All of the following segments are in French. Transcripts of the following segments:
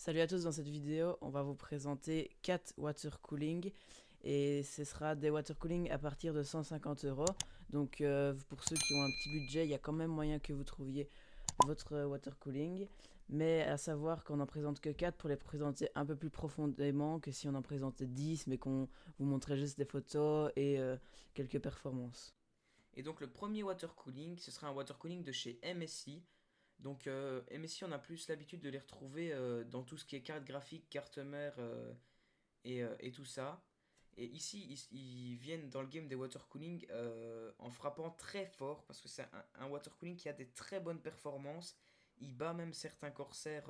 Salut à tous, dans cette vidéo, on va vous présenter 4 water cooling et ce sera des water cooling à partir de 150 euros. Donc pour ceux qui ont un petit budget, il y a quand même moyen que vous trouviez votre water cooling. Mais à savoir qu'on n'en présente que 4 pour les présenter un peu plus profondément que si on en présentait 10 mais qu'on vous montrait juste des photos et quelques performances. Et donc le premier water cooling, ce sera un water cooling de chez MSI. Donc MSI, on a plus l'habitude de les retrouver dans tout ce qui est carte graphique, carte mère et tout ça. Et ici, ils viennent dans le game des water cooling en frappant très fort parce que c'est un water cooling qui a des très bonnes performances. Il bat même certains corsaires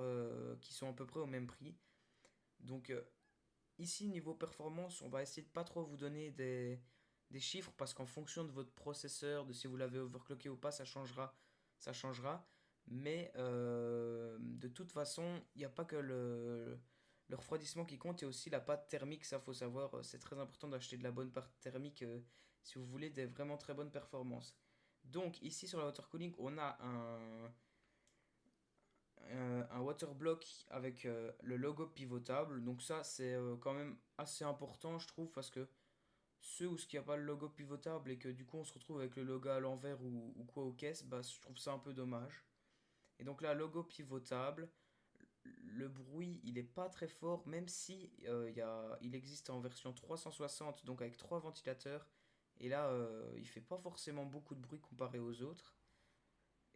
qui sont à peu près au même prix. Donc ici, niveau performance, on va essayer de pas trop vous donner des chiffres parce qu'en fonction de votre processeur, de si vous l'avez overclocké ou pas, ça changera. Mais de toute façon, il n'y a pas que le refroidissement qui compte, il y a aussi la pâte thermique, ça faut savoir, c'est très important d'acheter de la bonne pâte thermique si vous voulez des vraiment très bonnes performances. Donc ici sur la water cooling, on a un water block avec le logo pivotable. Donc ça, c'est quand même assez important, je trouve, parce que ceux où il n'y a pas le logo pivotable et que du coup on se retrouve avec le logo à l'envers ou quoi aux caisses, bah, je trouve ça un peu dommage. Et donc là, logo pivotable, le bruit, il est pas très fort, même si il existe en version 360, donc avec trois ventilateurs. Et là, il fait pas forcément beaucoup de bruit comparé aux autres.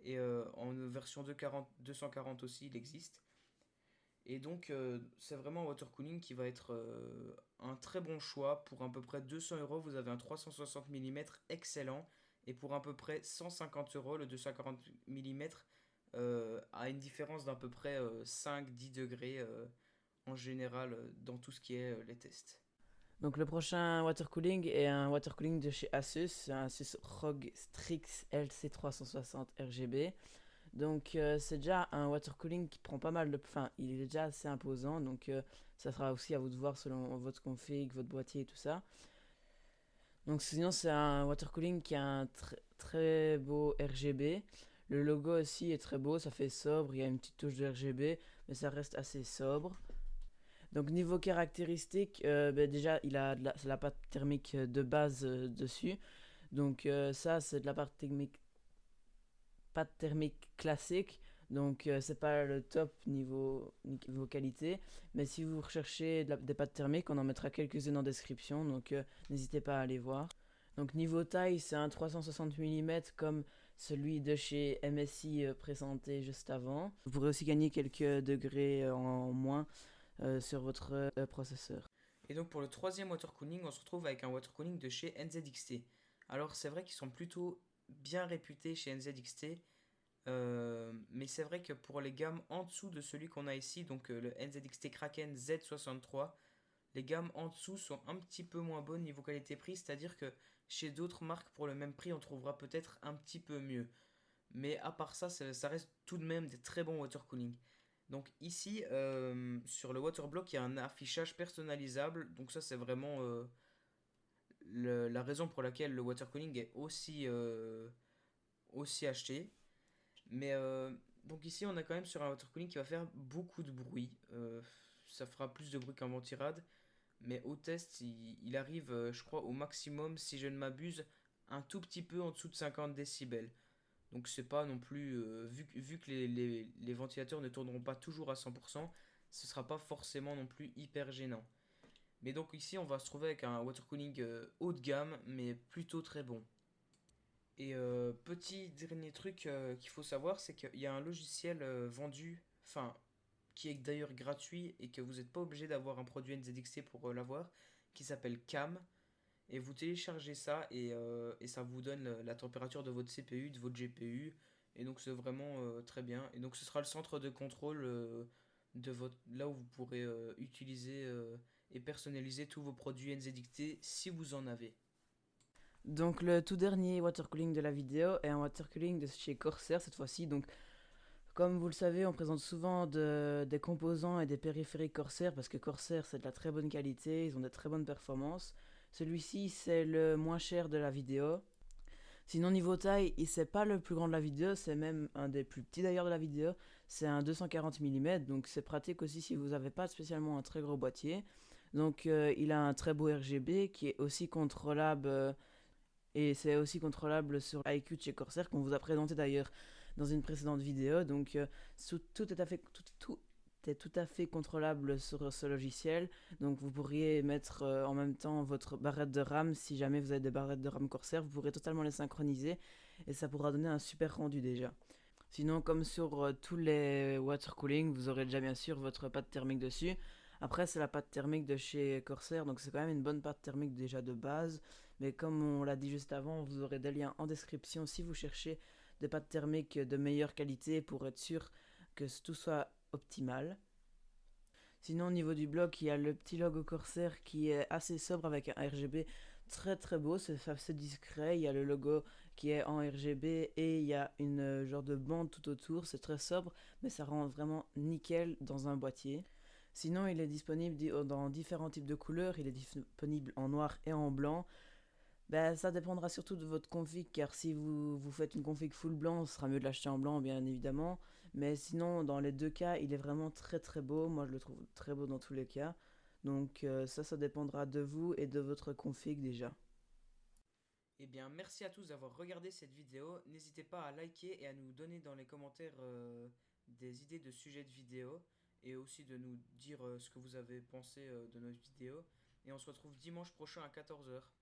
Et en version 240 aussi, il existe. Et donc, c'est vraiment un water cooling qui va être un très bon choix. Pour à peu près 200 euros, vous avez un 360 mm excellent. Et pour à peu près 150 euros, le 240 mm a une différence d'à peu près 5-10 degrés en général dans tout ce qui est les tests. Donc le prochain water cooling est un water cooling de chez Asus, c'est un Asus ROG Strix LC360 RGB. Donc c'est déjà un water cooling qui prend pas mal de... Enfin, il est déjà assez imposant, donc ça sera aussi à vous de voir selon votre config, votre boîtier et tout ça. Donc sinon c'est un water cooling qui a un très beau RGB. Le logo aussi est très beau, ça fait sobre, il y a une petite touche de RGB, mais ça reste assez sobre. Donc niveau caractéristiques, déjà il a c'est la pâte thermique de base dessus. Donc ça c'est de la pâte thermique classique. Donc c'est pas le top niveau qualité. Mais si vous recherchez des pâtes thermiques, on en mettra quelques-unes en description. Donc n'hésitez pas à aller voir. Donc niveau taille, c'est un 360 mm comme celui de chez MSI présenté juste avant. Vous pourrez aussi gagner quelques degrés en moins sur votre processeur. Et donc pour le troisième water cooling, on se retrouve avec un water cooling de chez NZXT. Alors c'est vrai qu'ils sont plutôt bien réputés chez NZXT. Mais c'est vrai que pour les gammes en dessous de celui qu'on a ici, donc le NZXT Kraken Z63, les gammes en dessous sont un petit peu moins bonnes niveau qualité-prix, c'est-à-dire que chez d'autres marques pour le même prix, on trouvera peut-être un petit peu mieux. Mais à part ça, ça reste tout de même des très bons water cooling. Donc ici, sur le waterblock, il y a un affichage personnalisable. Donc ça, c'est vraiment la raison pour laquelle le water cooling est aussi acheté. Mais donc ici, on a quand même sur un water cooling qui va faire beaucoup de bruit. Ça fera plus de bruit qu'un ventirad. Mais au test, il arrive, je crois, au maximum, si je ne m'abuse, un tout petit peu en dessous de 50 décibels. Donc c'est pas non plus, vu que les ventilateurs ne tourneront pas toujours à 100%, ce sera pas forcément non plus hyper gênant. Mais donc ici, on va se trouver avec un water cooling haut de gamme, mais plutôt très bon. Et petit dernier truc qu'il faut savoir, c'est qu'il y a un logiciel vendu, enfin, qui est d'ailleurs gratuit et que vous n'êtes pas obligé d'avoir un produit NZXT pour l'avoir, qui s'appelle CAM. Et vous téléchargez ça et ça vous donne la température de votre CPU, de votre GPU. Et donc c'est vraiment très bien. Et donc ce sera le centre de contrôle de votre, là où vous pourrez utiliser et personnaliser tous vos produits NZXT si vous en avez. Donc le tout dernier water cooling de la vidéo est un water cooling de chez Corsair cette fois-ci. Donc comme vous le savez, on présente souvent des composants et des périphériques Corsair parce que Corsair c'est de la très bonne qualité, ils ont de très bonnes performances. Celui-ci c'est le moins cher de la vidéo. Sinon, niveau taille, c'est pas le plus grand de la vidéo, c'est même un des plus petits d'ailleurs de la vidéo. C'est un 240 mm, donc c'est pratique aussi si vous n'avez pas spécialement un très gros boîtier. Donc il a un très beau RGB qui est aussi contrôlable, et c'est aussi contrôlable sur iQOO de chez Corsair qu'on vous a présenté d'ailleurs dans une précédente vidéo. Donc tout est tout à fait contrôlable sur ce logiciel. Donc vous pourriez mettre en même temps votre barrette de RAM. Si jamais vous avez des barrettes de RAM Corsair, vous pourrez totalement les synchroniser et ça pourra donner un super rendu déjà. Sinon, comme sur tous les water cooling, vous aurez déjà bien sûr votre pâte thermique dessus. Après, c'est la pâte thermique de chez Corsair, donc c'est quand même une bonne pâte thermique déjà de base. Mais comme on l'a dit juste avant, vous aurez des liens en description si vous cherchez des pâtes thermiques de meilleure qualité pour être sûr que tout soit optimal. Sinon, au niveau du bloc, il y a le petit logo Corsair qui est assez sobre avec un RGB très très beau, c'est assez discret. Il y a le logo qui est en RGB et il y a une genre de bande tout autour. C'est très sobre, mais ça rend vraiment nickel dans un boîtier. Sinon, il est disponible dans différents types de couleurs. Il est disponible en noir et en blanc. Ben, ça dépendra surtout de votre config, car si vous faites une config full blanc, ce sera mieux de l'acheter en blanc, bien évidemment. Mais sinon, dans les deux cas, il est vraiment très très beau. Moi, je le trouve très beau dans tous les cas. Donc ça dépendra de vous et de votre config déjà. Eh bien, merci à tous d'avoir regardé cette vidéo. N'hésitez pas à liker et à nous donner dans les commentaires des idées de sujets de vidéo et aussi de nous dire ce que vous avez pensé de notre vidéo. Et on se retrouve dimanche prochain à 14 h.